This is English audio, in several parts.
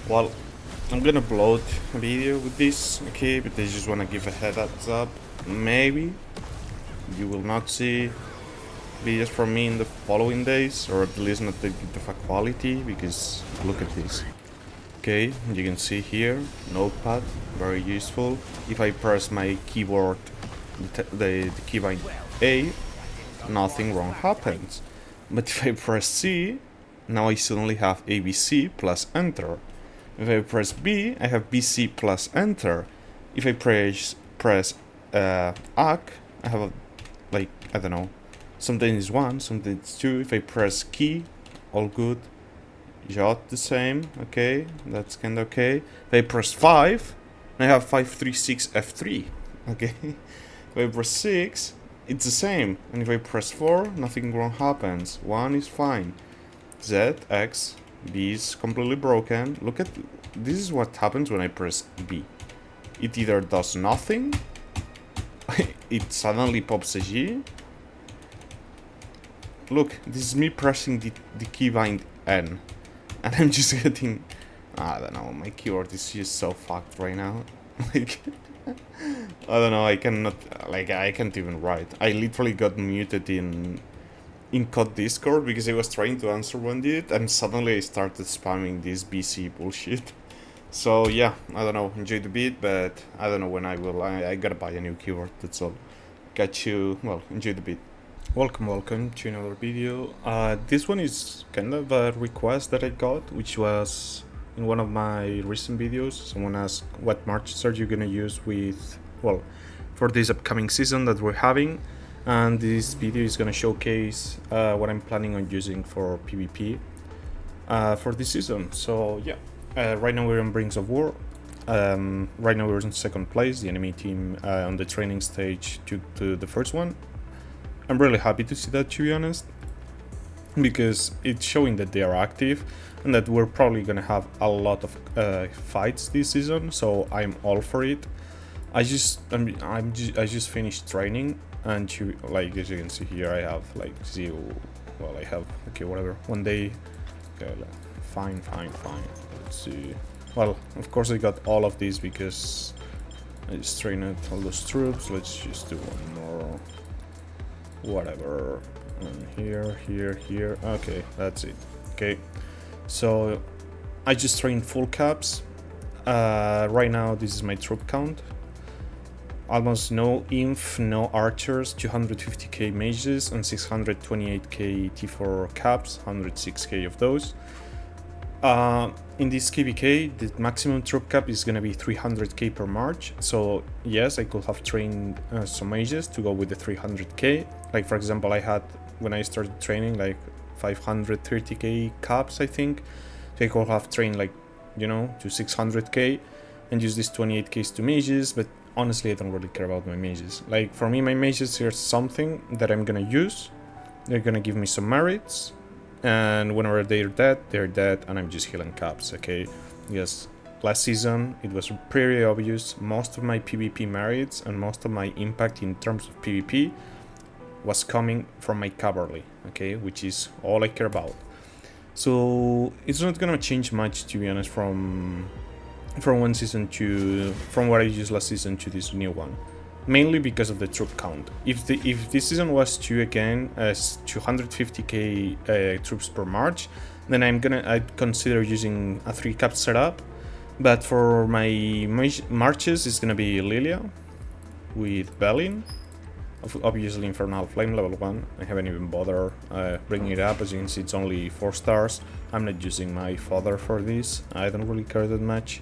Well, I'm gonna upload a video with this, okay, but I just wanna give a heads up. Maybe you will not see videos from me in the following days, or at least not the quality, because look at this. Okay, you can see here, notepad, very useful. If I press my keyboard, the keybind A, nothing wrong happens. But if I press C, now I suddenly have ABC plus enter. If I press B, I have BC plus enter. If I press AC, I have like, I don't know, something is 1, something is 2. If I press key, all good. Jot the same, okay, that's kinda okay. If I press 5, I have 5, 3, 6, F3, okay. If I press 6, it's the same. And if I press 4, nothing wrong happens. 1 is fine. Z, X, B is completely broken. Look at, this is what happens when I press B. It either does nothing, it suddenly pops a G. Look, this is me pressing the keybind N. And I'm just getting, I don't know, my keyboard is just so fucked right now. Like, I don't know, I cannot, like, I can't even write. I literally got muted in COD Discord because I was trying to answer one dude, and suddenly I started spamming this BC bullshit. So yeah, I don't know, enjoy the beat, but I don't know when I will. I gotta buy a new keyboard, that's all. Got you, well, enjoy the beat. Welcome to another video. This one is kind of a request that I got, which was in one of my recent videos. Someone asked, what Marches are you gonna use with, well, for this upcoming season that we're having, and this video is gonna showcase what I'm planning on using for PvP for this season. So yeah, right now we're in Brings of War. Right now we're in second place. The enemy team on the training stage took to the first one. I'm really happy to see that, to be honest, because it's showing that they are active and that we're probably gonna have a lot of fights this season. So I'm all for it. I just finished training, and like as you can see here, I have like 0. Well, I have, okay, whatever. 1 day. Okay, fine. Let's see. Well, of course I got all of these because I just trained all those troops. Let's just do one more. Whatever. And here. Okay, that's it. Okay, so I just trained full caps. Right now this is my troop count. Almost no inf, no archers, 250k mages and 628k T4 caps, 106k of those. In this KVK, the maximum troop cap is gonna be 300k per march. So yes, I could have trained some mages to go with the 300k. Like for example, I had, when I started training, like 530k caps, I think. So I could have trained like, you know, to 600k and use these 28ks to mages, but honestly I don't really care about my mages. Like for me, my mages are something that I'm gonna use. They're gonna give me some merits, and whenever they're dead, and I'm just healing caps, okay? Yes, last season it was pretty obvious. Most of my PvP merits and most of my impact in terms of PvP was coming from my cavalry, okay, which is all I care about. So it's not gonna change much, to be honest, from one season to, from what I used last season to this new one, mainly because of the troop count. If this season was to again as 250k troops per march, then I'd consider using a 3 cap setup. But for my marches, it's gonna be Lilia with Belin, obviously Infernal Flame level 1. I haven't even bothered bringing it up, as you can see it's only 4 stars. I'm not using my fodder for this, I don't really care that much.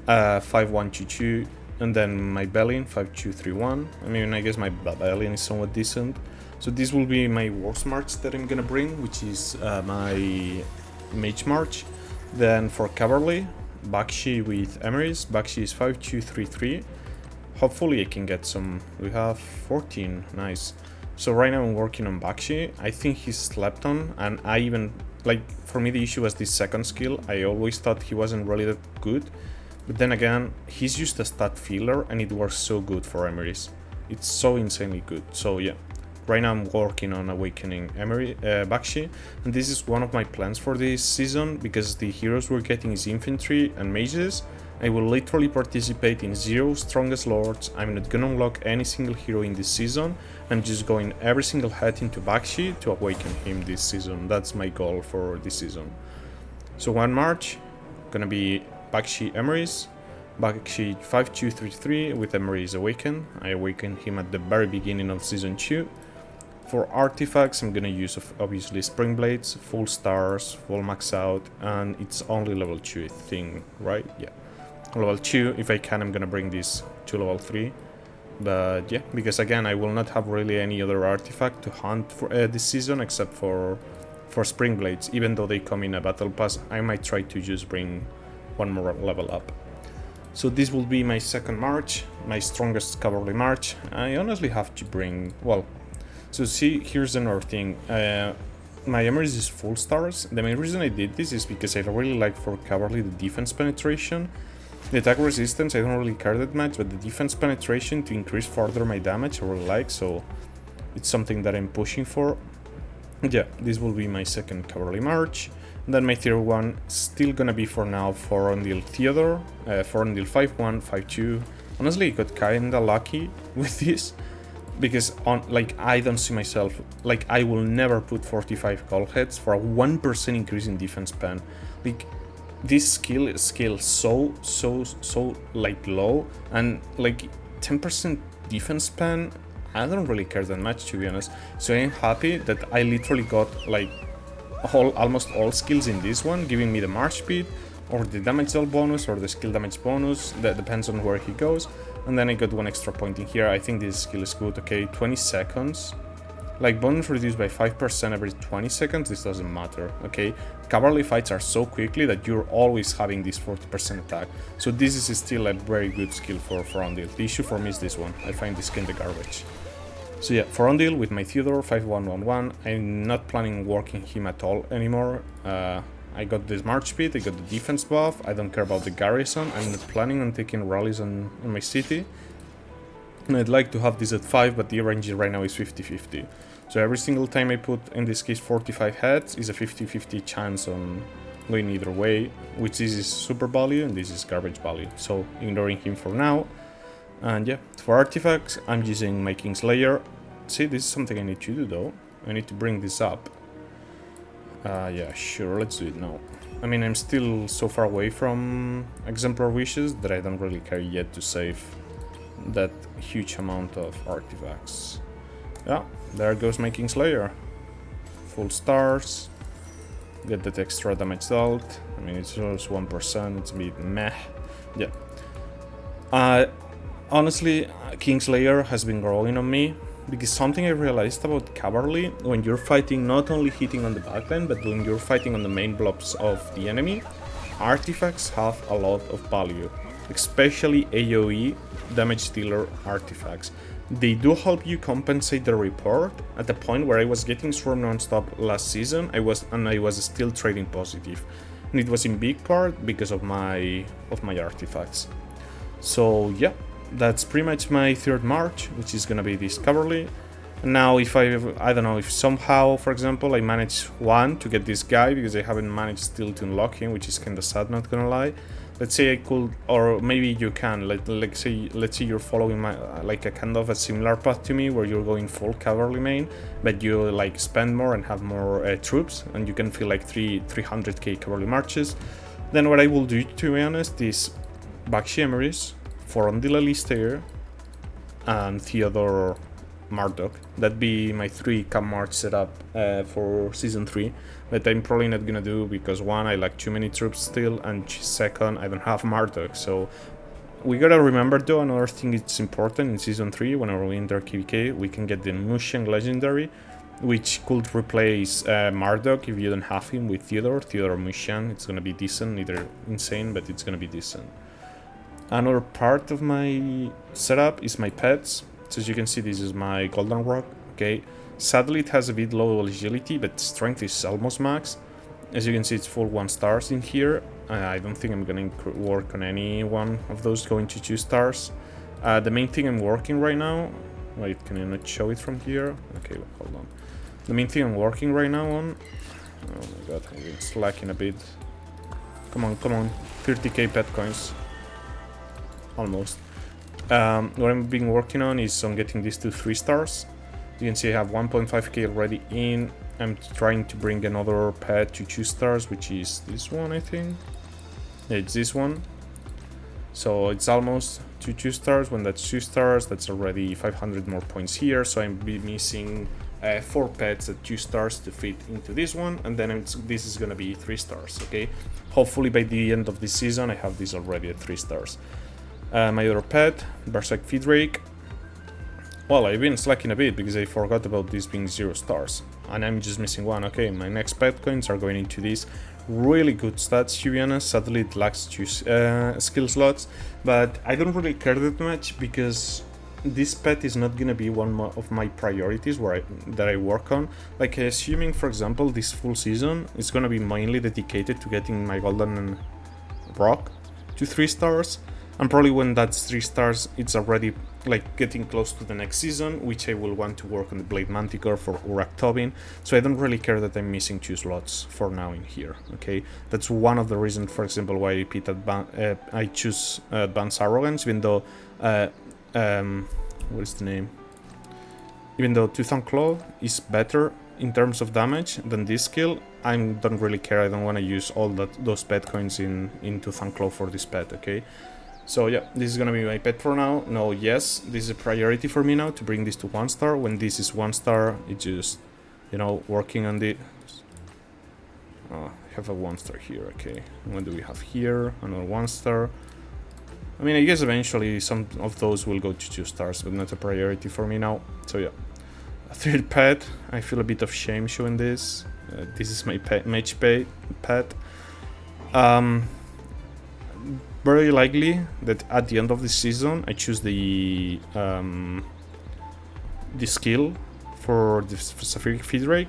5122, and then my Belin 5231. I mean, I guess my Belin is somewhat decent. So this will be my worst march that I'm gonna bring, which is my mage march. Then for cavalry, Bakshi with Emery's. Bakshi is 5233. Hopefully I can get some. We have 14, nice. So right now I'm working on Bakshi. I think he's slept on, and I even, like, for me the issue was this second skill. I always thought he wasn't really that good. But then again, he's just a stat filler and it works so good for Emery's. It's so insanely good. So yeah, right now I'm working on awakening wŽ, and this is one of my plans for this season, because the heroes we're getting is infantry and mages. I will literally participate in 0 strongest lords. I'm not gonna unlock any single hero in this season. I'm just going every single head into wŽ to awaken him this season. That's my goal for this season. So 1 March, gonna be wŽ Emery's, wŽ 5233 with Emery's awakened. I awakened him at the very beginning of season 2. For artifacts, I'm gonna use obviously Spring Blades, full stars, full max out, and it's only level 2, I think, right? Yeah. Level 2, if I can, I'm gonna bring this to level 3. But yeah, because again, I will not have really any other artifact to hunt for this season except for Spring Blades. Even though they come in a battle pass, I might try to just bring one more level up. So this will be my 2nd March, my strongest cavalry march. I honestly have to bring, well, so see, here's another thing. My Emery's is full stars. The main reason I did this is because I really like for cavalry the defense penetration. The attack resistance I don't really care that much, but the defense penetration to increase further my damage I really like, so it's something that I'm pushing for. Yeah, this will be my 2nd cavalry march. And then my 3rd one, still gonna be for now Forondil Theodore, Forondil 5-1, 5-2. Honestly, I got kinda lucky with this, because I don't see myself, like, I will never put 45 gold heads for a 1% increase in defense pen. Like, this skill is scaled so like low, and like 10% defense pen, I don't really care that much, to be honest. So I'm happy that I literally got like almost all skills in this one, giving me the march speed or the damage dealt bonus or the skill damage bonus. That depends on where he goes. And then I got 1 extra point in here. I think this skill is good. Okay, 20 seconds. Like, bonus reduced by 5% every 20 seconds, this doesn't matter, okay? Cavalry fights are so quickly that you're always having this 40% attack. So this is still a very good skill for Forondil. The issue for me is this one. I find this kinda garbage. So yeah, Forondil with my Theodore 5111. I'm not planning on working him at all anymore. I got this march speed, I got the defense buff, I don't care about the garrison. I'm not planning on taking rallies on my city. And I'd like to have this at 5, but the RNG right now is 50-50. So every single time I put, in this case, 45 heads, is a 50-50 chance on going either way, which this is super value and this is garbage value. So ignoring him for now. And yeah, for artifacts, I'm using my Kingslayer. See, this is something I need to do though. I need to bring this up. Yeah, sure, let's do it now. I mean, I'm still so far away from Exemplar Wishes that I don't really care yet to save that huge amount of artifacts. Yeah, there goes my Kingslayer. Full stars. Get that extra damage dealt. I mean, it's just 1%, it's a bit meh. Yeah. Honestly, Kingslayer has been growing on me, because something I realized about cavalry, when you're fighting not only hitting on the backline, but when you're fighting on the main blocks of the enemy, artifacts have a lot of value, especially AoE damage dealer artifacts. They do help you compensate the report. At the point where I was getting swarm non-stop last season, I was still trading positive, and it was in big part because of my artifacts. So yeah, that's pretty much my 3rd March, which is gonna be this cavalry. And now if I don't know, if somehow, for example, I manage to get this guy, because I haven't managed still to unlock him, which is kinda sad, not gonna lie. Let's say I could, or maybe you can, let's say you're following my like a kind of a similar path to me, where you're going full cavalry main, but you like spend more and have more troops, and you can feel like 300k cavalry marches. Then what I will do, to be honest, is wŽ Emery's, Forondil Alistair, and Theodore Marcağes. That'd be my 3 camp march setup for season 3, but I'm probably not gonna do, because 1, I like too many troops still, and 2nd, I don't have Marcağes. So we gotta remember though, another thing it's important in season 3, whenever we enter KVK, we can get the Mushan legendary, which could replace Marcağes if you don't have him with Theodore Mushan. It's gonna be decent, neither insane, but it's gonna be decent. Another part of my setup is my pets. So as you can see, this is my golden rock. Okay, sadly it has a bit low agility, but strength is almost max. As you can see, it's full 1 stars in here. I don't think I'm gonna work on any one of those going to 2 stars. The main thing I'm working right now Wait, can I not show it from here? Okay, hold on. The main thing I'm working right now on... Oh my god, I'm getting slacking a bit. Come on, come on. 30k pet coins. Almost. What I've been working on is on getting these to 3 stars. You can see I have 1.5k already in. I'm trying to bring another pet to 2 stars, which is this one, I think. Yeah, it's this one. So it's almost to 2 stars. When that's 2 stars, that's already 500 more points here. So I'm missing 4 pets at 2 stars to fit into this one, and then this is gonna be 3 stars. Okay, hopefully by the end of this season I have this already at 3 stars. My other pet, Marcဃes feed rake. Well, I've been slacking a bit because I forgot about this being 0 stars, and I'm just missing one. Okay, my next pet coins are going into these really good stats, to be honest. Sadly it lacks 2 skill slots, but I don't really care that much because this pet is not gonna be one of my priorities that I work on. Like, assuming, for example, this full season is gonna be mainly dedicated to getting my golden rock to 3 stars, and probably when that's 3 stars, it's already like getting close to the next season, which I will want to work on the Blade Manticore for wğat. So I don't really care that I'm missing 2 slots for now in here. Okay, that's one of the reasons, for example, why I choose Advanced Arrogance, even though what is the name? Even though Tooth and Claw is better in terms of damage than this skill, I don't really care. I don't want to use all those pet coins in Tooth and Claw for this pet. Okay. So yeah, this is gonna be my pet for now. No, yes, this is a priority for me now to bring this to 1 star. When this is 1 star, it's just, you know, working on the... Oh, I have a 1 star here, okay. What do we have here? Another 1 star. I mean, I guess eventually some of those will go to 2 stars, but not a priority for me now. So yeah, a 3rd pet. I feel a bit of shame showing this. This is my match pet. Very likely that at the end of the season I choose the skill for the Sapphire feed rake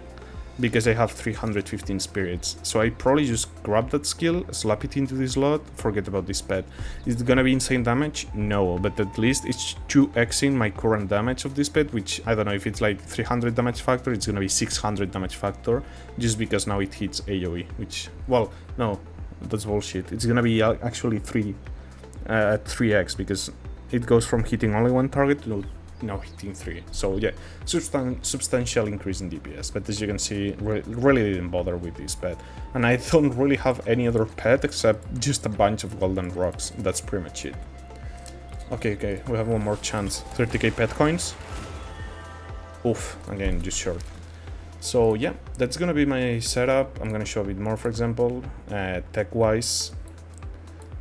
because I have 315 spirits. So I probably just grab that skill, slap it into this slot, forget about this pet. Is it gonna be insane damage? No, but at least it's 2xing my current damage of this pet, which I don't know if it's like 300 damage factor, it's gonna be 600 damage factor, just because now it hits AoE, which, well, no. That's bullshit. It's gonna be actually 3x because it goes from hitting only 1 target to now hitting 3. So yeah, substantial increase in DPS. But as you can see, really didn't bother with this pet. And I don't really have any other pet except just a bunch of golden rocks. That's pretty much it. Okay, we have one more chance. 30k pet coins. Oof, again, just short. So yeah, that's gonna be my setup. I'm gonna show a bit more, for example, tech wise.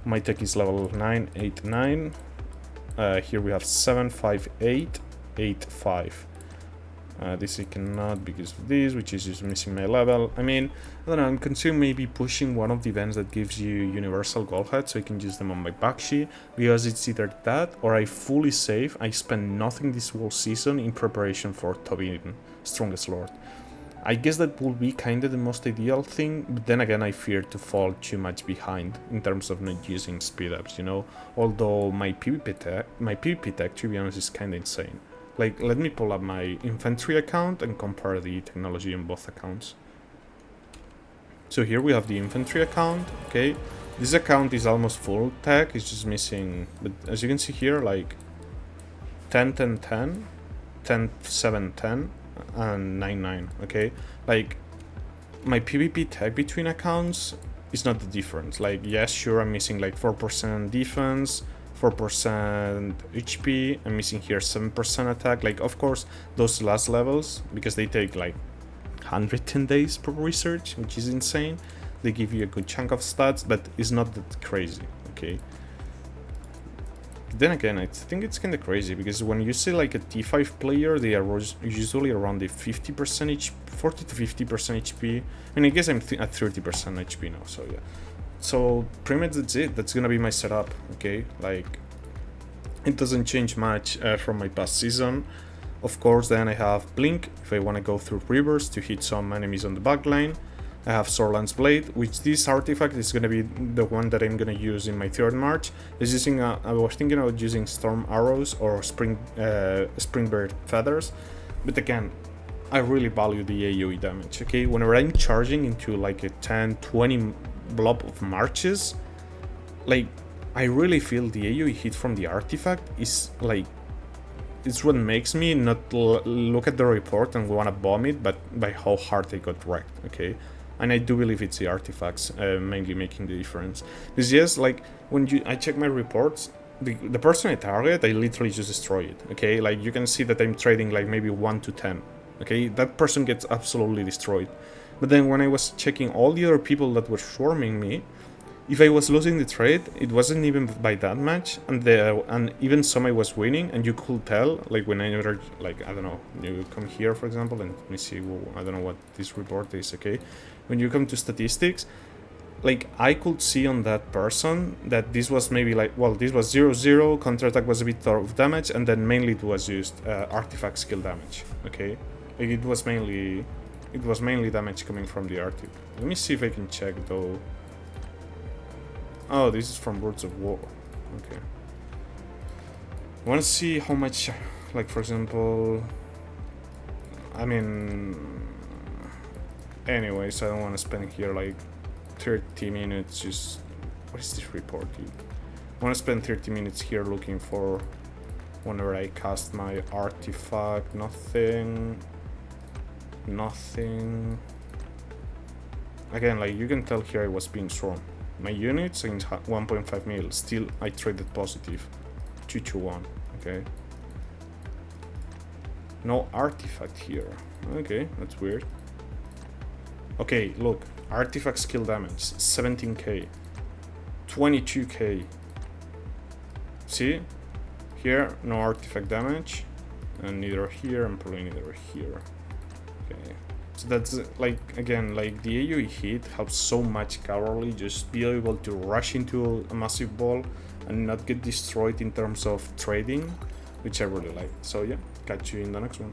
My tech is level 989. Here we have 758, 85. This I cannot because of this, which is just missing my level. I mean, I don't know, I'm considering maybe pushing one of the events that gives you universal wğat so I can use them on my Bakshi, because it's either that or I fully save. I spend nothing this whole season in preparation for Tobin, Strongest Lord. I guess that would be kind of the most ideal thing, but then again I fear to fall too much behind in terms of not using speed ups, you know, although my PvP tech, to be honest, is kind of insane. Like, let me pull up my infantry account and compare the technology on both accounts. So here we have the infantry account, okay. This account is almost full tech, it's just missing, but as you can see here, like 10, 10, 10, 10, 7, 10, and 9-9, okay. Like, my PvP tech between accounts is not the difference. Like, yes, sure, I'm missing like 4% defense, 4% HP, I'm missing here 7% attack. Like, of course, those last levels, because they take like 110 days per research, which is insane, they give you a good chunk of stats, but it's not that crazy, okay. Then again, I think it's kind of crazy because when you see like a T5 player, they are usually around the 50% HP, 40 to 50% HP. I mean, I guess I'm at 30% HP now, so yeah. So pretty much that's it. That's gonna be my setup, okay? Like, it doesn't change much from my past season. Of course, then I have Blink if I want to go through rivers to hit some enemies on the backline. I have Sorlan's Blade, which this artifact is going to be the one that I'm going to use in my third march. I was thinking about using Storm Arrows or Springbird Feathers, but again, I really value the AoE damage, okay? Whenever I'm charging into like a 10-20 blob of marches, like, I really feel the AoE hit from the artifact is like, it's what makes me not look at the report and want to bomb it, but by how hard I got wrecked, okay? And I do believe it's the artifacts mainly making the difference. Because yes, like, when I check my reports, the person I target, I literally just destroy it, okay? Like, you can see that I'm trading like maybe 1 to 10, okay? That person gets absolutely destroyed. But then when I was checking all the other people that were swarming me, if I was losing the trade, it wasn't even by that much, and even some I was winning, and you could tell, like, whenever, like, I don't know, you come here, for example, and let me see, well, I don't know what this report is, okay? When you come to statistics, like, I could see on that person that this was maybe like, well, this was 0-0, counterattack was a bit of damage, and then mainly it was used artifact skill damage, okay? Like, it was mainly damage coming from the artifact. Let me see if I can check, though. Oh, this is from Words of War. Okay. I want to see how much, like, for example, I mean, anyways, I don't want to spend here like 30 minutes just, what is this report, dude? I want to spend 30 minutes here looking for whenever I cast my artifact. Nothing. Again, like, you can tell here I was being swarmed. My units in 1.5 mil, still I traded positive. 2-1, okay. No artifact here. Okay, that's weird. Okay, look, artifact skill damage, 17k, 22k. See? Here, no artifact damage, and neither here, and probably neither here. Okay. So that's, like, again, like, the AoE hit helps so much cowardly, just be able to rush into a massive ball and not get destroyed in terms of trading, which I really like. So yeah, catch you in the next one.